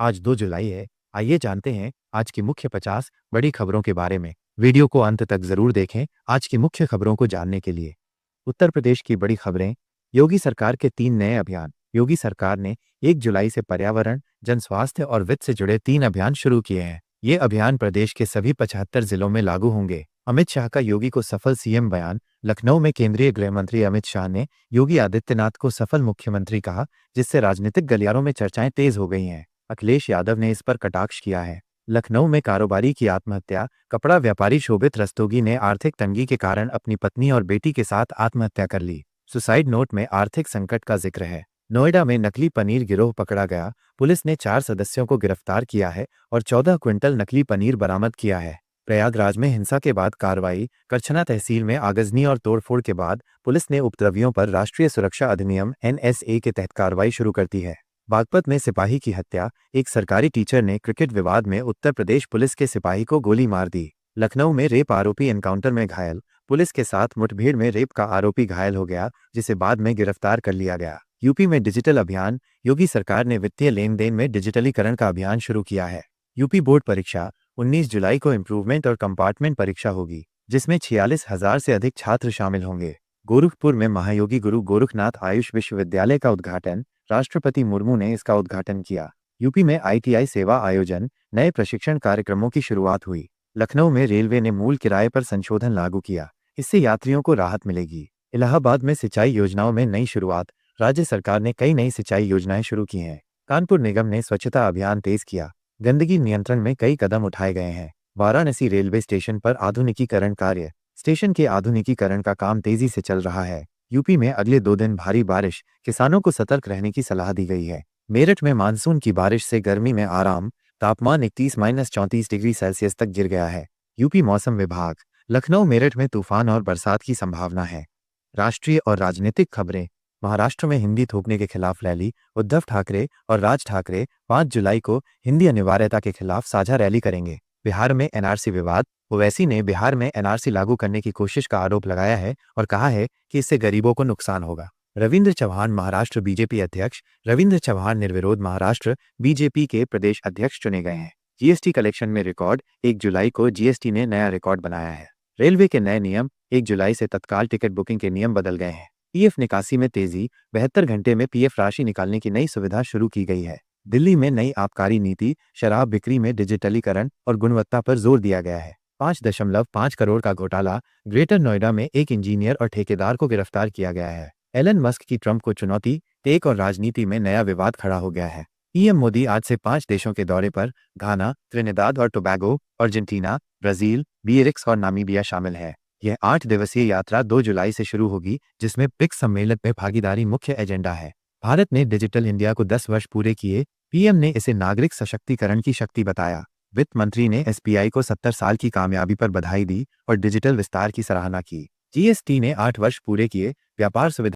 आज 2 जुलाई है। आइए जानते हैं आज की मुख्य 50 बड़ी खबरों के बारे में। वीडियो को अंत तक जरूर देखें आज की मुख्य खबरों को जानने के लिए। उत्तर प्रदेश की बड़ी खबरें। योगी सरकार के 3 नए अभियान। योगी सरकार ने 1 जुलाई से पर्यावरण, जन स्वास्थ्य और वित्त से जुड़े 3 अभियान शुरू किए हैं। ये अभियान प्रदेश के सभी 75 जिलों में लागू होंगे। अमित शाह का योगी को सफल सीएम बयान। लखनऊ में केंद्रीय गृह मंत्री अमित शाह ने योगी आदित्यनाथ को सफल मुख्यमंत्री कहा, जिससे राजनीतिक गलियारों में चर्चाएं तेज हो गई हैं। अखिलेश यादव ने इस पर कटाक्ष किया है। लखनऊ में कारोबारी की आत्महत्या। कपड़ा व्यापारी शोभित रस्तोगी ने आर्थिक तंगी के कारण अपनी पत्नी और बेटी के साथ आत्महत्या कर ली। सुसाइड नोट में आर्थिक संकट का जिक्र है। नोएडा में नकली पनीर गिरोह पकड़ा गया। पुलिस ने 4 सदस्यों को गिरफ्तार किया है और 14 क्विंटल नकली पनीर बरामद किया है। प्रयागराज में हिंसा के बाद कार्रवाई। करछना तहसील में आगजनी और तोड़फोड़ के बाद पुलिस ने उपद्रवियों पर राष्ट्रीय सुरक्षा अधिनियम NSA के तहत कार्रवाई शुरू कर दी है। बागपत में सिपाही की हत्या। एक सरकारी टीचर ने क्रिकेट विवाद में उत्तर प्रदेश पुलिस के सिपाही को गोली मार दी। लखनऊ में रेप आरोपी एनकाउंटर में घायल। पुलिस के साथ मुठभेड़ में रेप का आरोपी घायल हो गया, जिसे बाद में गिरफ्तार कर लिया गया। यूपी में डिजिटल अभियान। योगी सरकार ने वित्तीय लेन देन में डिजिटलीकरण का अभियान शुरू किया है। यूपी बोर्ड परीक्षा। 19 जुलाई को इम्प्रूवमेंट और कंपार्टमेंट परीक्षा होगी, जिसमें 46,000 से अधिक छात्र शामिल होंगे। गोरखपुर में महायोगी गुरु गोरखनाथ आयुष विश्वविद्यालय का उद्घाटन। राष्ट्रपति मुर्मू ने इसका उद्घाटन किया। यूपी में ITI सेवा आयोजन। नए प्रशिक्षण कार्यक्रमों की शुरुआत हुई। लखनऊ में रेलवे ने मूल किराए पर संशोधन लागू किया, इससे यात्रियों को राहत मिलेगी। इलाहाबाद में सिंचाई योजनाओं में नई शुरुआत। राज्य सरकार ने कई नई सिंचाई योजनाएं शुरू की हैं। कानपुर निगम ने स्वच्छता अभियान तेज किया। गंदगी नियंत्रण में कई कदम उठाए गए हैं। वाराणसी रेलवे स्टेशन पर आधुनिकीकरण कार्य। स्टेशन के आधुनिकीकरण का काम तेजी से चल रहा है। यूपी में अगले 2 दिन भारी बारिश। किसानों को सतर्क रहने की सलाह दी गई है। मेरठ में मानसून की बारिश से गर्मी में आराम। तापमान 31-34 डिग्री सेल्सियस तक गिर गया है। यूपी मौसम विभाग। लखनऊ मेरठ में तूफान और बरसात की संभावना है। राष्ट्रीय और राजनीतिक खबरें। महाराष्ट्र में हिंदी थोपने के खिलाफ रैली। उद्धव ठाकरे और राज ठाकरे 5 जुलाई को हिंदी अनिवार्यता के खिलाफ साझा रैली करेंगे। बिहार में NRC विवाद। ओवैसी ने बिहार में NRC लागू करने की कोशिश का आरोप लगाया है और कहा है कि इससे गरीबों को नुकसान होगा। रविंद्र चौहान महाराष्ट्र बीजेपी अध्यक्ष। रविंद्र चौहान निर्विरोध महाराष्ट्र बीजेपी के प्रदेश अध्यक्ष चुने गए हैं। GST कलेक्शन में रिकॉर्ड। 1 जुलाई को GST ने नया रिकॉर्ड बनाया है। रेलवे के नए नियम। 1 जुलाई से तत्काल टिकट बुकिंग के नियम बदल गए हैं। PF निकासी में तेजी। 72 घंटे में PF राशि निकालने की नई सुविधा शुरू की गई है। दिल्ली में नई आबकारी नीति। शराब बिक्री में डिजिटलीकरण और गुणवत्ता पर जोर दिया गया है। 5.5 करोड़ का घोटाला। ग्रेटर नोएडा में एक इंजीनियर और ठेकेदार को गिरफ्तार किया गया है। एलन मस्क की ट्रंप को चुनौती। टेक और राजनीति में नया विवाद खड़ा हो गया है। PM मोदी आज से 5 देशों के दौरे पर। घाना, त्रिनिदाद और टोबैगो, अर्जेंटीना, ब्राजील, बियरिक्स और नामीबिया शामिल है। यह 8 दिवसीय यात्रा 2 जुलाई से शुरू होगी, जिसमें ब्रिक्स सम्मेलन में भागीदारी मुख्य एजेंडा है। भारत ने डिजिटल इंडिया को 10 वर्ष पूरे किए। PM ने इसे नागरिक सशक्तिकरण की शक्ति बताया। वित्त मंत्री ने SBI को 70 साल की कामयाबी पर बधाई दी और डिजिटल विस्तार की सराहना की। GST ने 8 वर्ष पूरे किए। व्यापार सुविधा